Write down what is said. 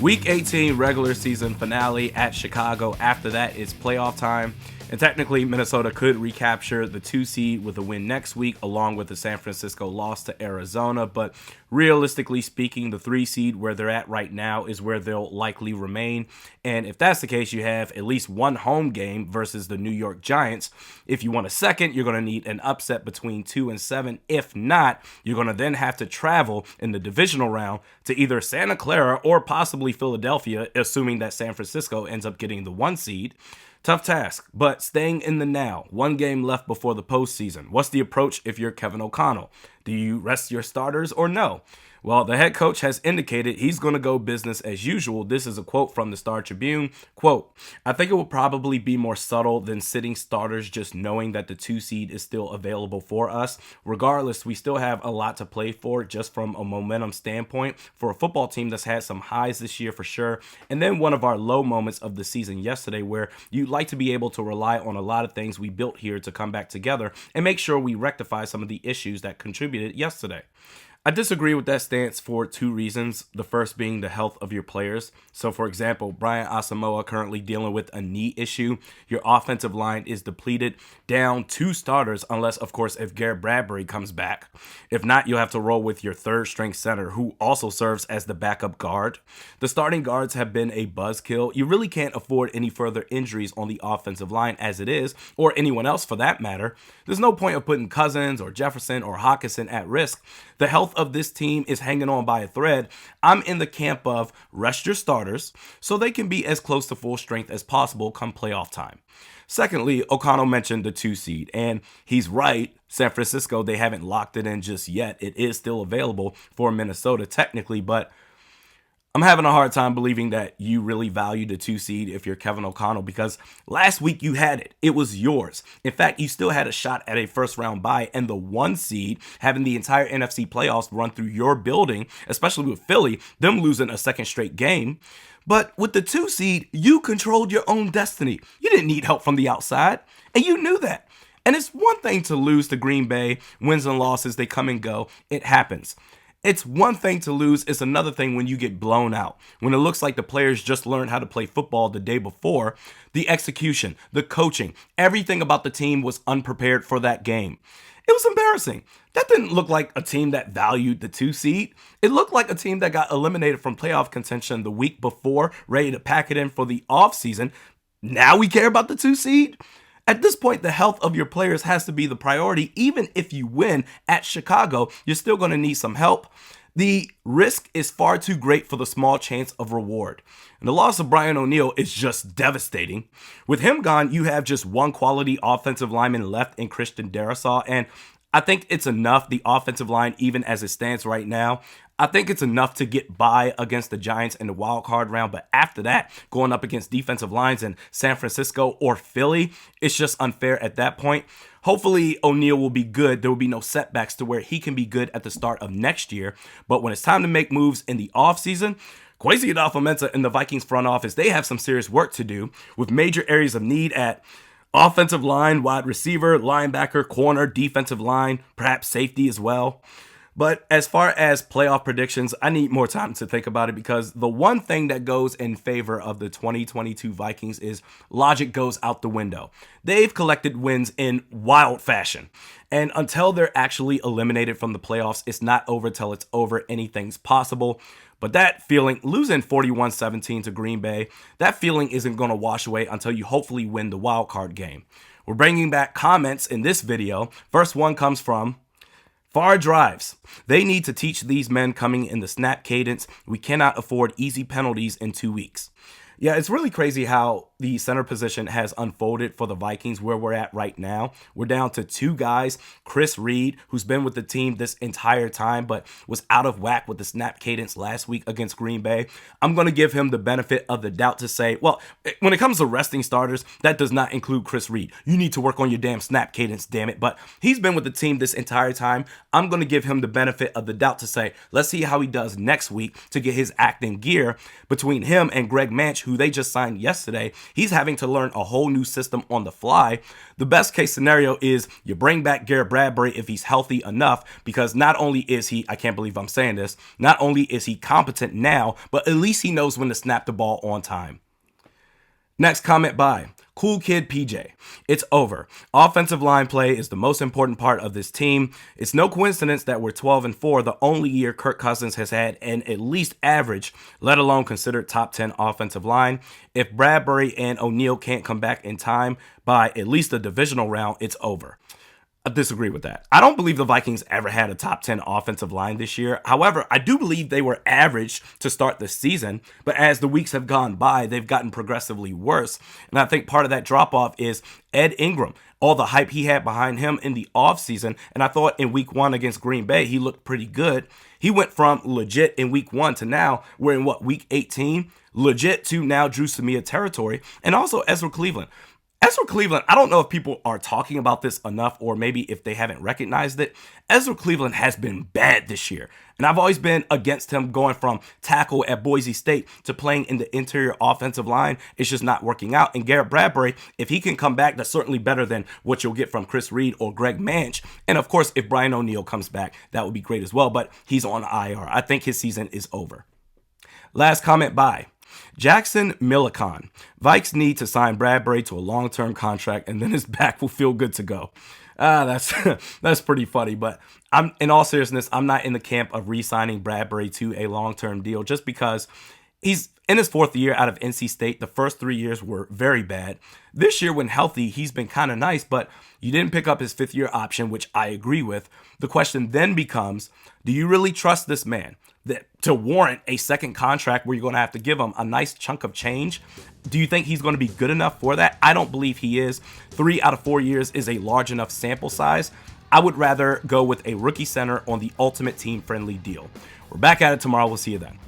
Week 18 regular season finale at Chicago. After that, it's playoff time. And technically, Minnesota could recapture the 2 seed with a win next week, along with the San Francisco loss to Arizona. But realistically speaking, the 3 seed where they're at right now is where they'll likely remain. And if that's the case, you have at least one home game versus the New York Giants. If you want a second, you're going to need an upset between 2 and 7. If not, you're going to then have to travel in the divisional round to either Santa Clara or possibly Philadelphia, assuming that San Francisco ends up getting the 1 seed. Tough task, but staying in the now. 1 game left before the postseason. What's the approach if you're Kevin O'Connell? Do you rest your starters or no? Well, the head coach has indicated he's going to go business as usual. This is a quote from the Star Tribune. Quote, "I think it will probably be more subtle than sitting starters, just knowing that the 2 seed is still available for us. Regardless, we still have a lot to play for just from a momentum standpoint for a football team that's had some highs this year for sure. And then one of our low moments of the season yesterday where you'd like to be able to rely on a lot of things we built here to come back together and make sure we rectify some of the issues that contributed yesterday." I disagree with that stance for 2 reasons. The first being the health of your players. So, for example, Brian Asamoah currently dealing with a knee issue. Your offensive line is depleted, down 2 starters, unless, of course, if Garrett Bradbury comes back. If not, you'll have to roll with your 3rd-string center, who also serves as the backup guard. The starting guards have been a buzzkill. You really can't afford any further injuries on the offensive line as it is, or anyone else for that matter. There's no point of putting Cousins or Jefferson or Hawkinson at risk. The health of this team is hanging on by a thread. I'm in the camp of rest your starters so they can be as close to full strength as possible come playoff time. Secondly, O'Connell mentioned the 2 seed, and he's right. San Francisco, they haven't locked it in just yet. It is still available for Minnesota technically, but I'm having a hard time believing that you really value the 2 seed if you're Kevin O'Connell, because last week you had it. It was yours. In fact, you still had a shot at a first-round bye, and the 1 seed having the entire NFC playoffs run through your building, especially with Philly, them losing a 2nd straight game. But with the 2 seed, you controlled your own destiny. You didn't need help from the outside, and you knew that. And it's one thing to lose to Green Bay. Wins and losses, they come and go. It happens. It's one thing to lose. It's another thing when you get blown out. When it looks like the players just learned how to play football the day before, the execution, the coaching, everything about the team was unprepared for that game. It was embarrassing. That didn't look like a team that valued the 2 seed. It looked like a team that got eliminated from playoff contention the week before, ready to pack it in for the offseason. Now we care about the 2 seed? At this point, the health of your players has to be the priority. Even if you win at Chicago, you're still going to need some help. The risk is far too great for the small chance of reward. And the loss of Brian O'Neill is just devastating. With him gone, you have just one quality offensive lineman left in Christian Darrisaw, and I think it's enough. The offensive line, even as it stands right now, I think it's enough to get by against the Giants in the wild card round. But after that, going up against defensive lines in San Francisco or Philly, it's just unfair at that point. Hopefully, O'Neill will be good. There will be no setbacks to where he can be good at the start of next year. But when it's time to make moves in the offseason, Kwesi Adolfo-Mensah and the Vikings front office, they have some serious work to do with major areas of need at offensive line, wide receiver, linebacker, corner, defensive line, perhaps safety as well. But as far as playoff predictions, I need more time to think about it, because the one thing that goes in favor of the 2022 Vikings is logic goes out the window. They've collected wins in wild fashion. And until they're actually eliminated from the playoffs, it's not over till it's over. Anything's possible. But that feeling, losing 41-17 to Green Bay, that feeling isn't going to wash away until you hopefully win the wild card game. We're bringing back comments in this video. First one comes from Far Drives. They need to teach these men coming in the snap cadence. We cannot afford easy penalties in 2 weeks. Yeah, it's really crazy how the center position has unfolded for the Vikings where we're at right now. We're down to 2 guys. Chris Reed, who's been with the team this entire time, but was out of whack with the snap cadence last week against Green Bay. I'm going to give him the benefit of the doubt to say, well, when it comes to resting starters, that does not include Chris Reed. You need to work on your damn snap cadence, damn it. But he's been with the team this entire time. I'm going to give him the benefit of the doubt to say, let's see how he does next week to get his act in gear. Between him and Greg Manch, who they just signed yesterday, he's having to learn a whole new system on the fly. The best case scenario is you bring back Garrett Bradbury if he's healthy enough, because not only is he, I can't believe I'm saying this, not only is he competent now, but at least he knows when to snap the ball on time. Next comment by Cool Kid PJ. It's over. Offensive line play is the most important part of this team. It's no coincidence that we're 12-4, the only year Kirk Cousins has had an at least average, let alone considered top 10 offensive line. If Bradbury and O'Neal can't come back in time by at least the divisional round, it's over. I disagree with that. I don't believe the Vikings ever had a top 10 offensive line this year. However, I do believe they were average to start the season, but as the weeks have gone by, they've gotten progressively worse. And I think part of that drop-off is Ed Ingram, all the hype he had behind him in the offseason. And I thought in week 1 against Green Bay, he looked pretty good. He went from legit in week 1 to now we're in week 18? Legit to now Drew Samia territory. And also Ezra Cleveland. Ezra Cleveland, I don't know if people are talking about this enough, or maybe if they haven't recognized it. Ezra Cleveland has been bad this year. And I've always been against him going from tackle at Boise State to playing in the interior offensive line. It's just not working out. And Garrett Bradbury, if he can come back, that's certainly better than what you'll get from Chris Reed or Greg Manch. And of course, if Brian O'Neal comes back, that would be great as well. But he's on IR. I think his season is over. Last comment by Jackson Millicon. Vikes need to sign Bradbury to a long-term contract, and then his back will feel good to go. That's pretty funny, but in all seriousness, I'm not in the camp of re-signing Bradbury to a long-term deal just because he's in his 4th year out of NC State. The first 3 years were very bad. This year, when healthy, he's been kind of nice, but you didn't pick up his 5th-year option, which I agree with. The question then becomes, do you really trust this man to warrant a second contract where you're going to have to give him a nice chunk of change? Do you think he's going to be good enough for that? I don't believe he is. 3 out of 4 years is a large enough sample size. I would rather go with a rookie center on the ultimate team-friendly deal. We're back at it tomorrow. We'll see you then.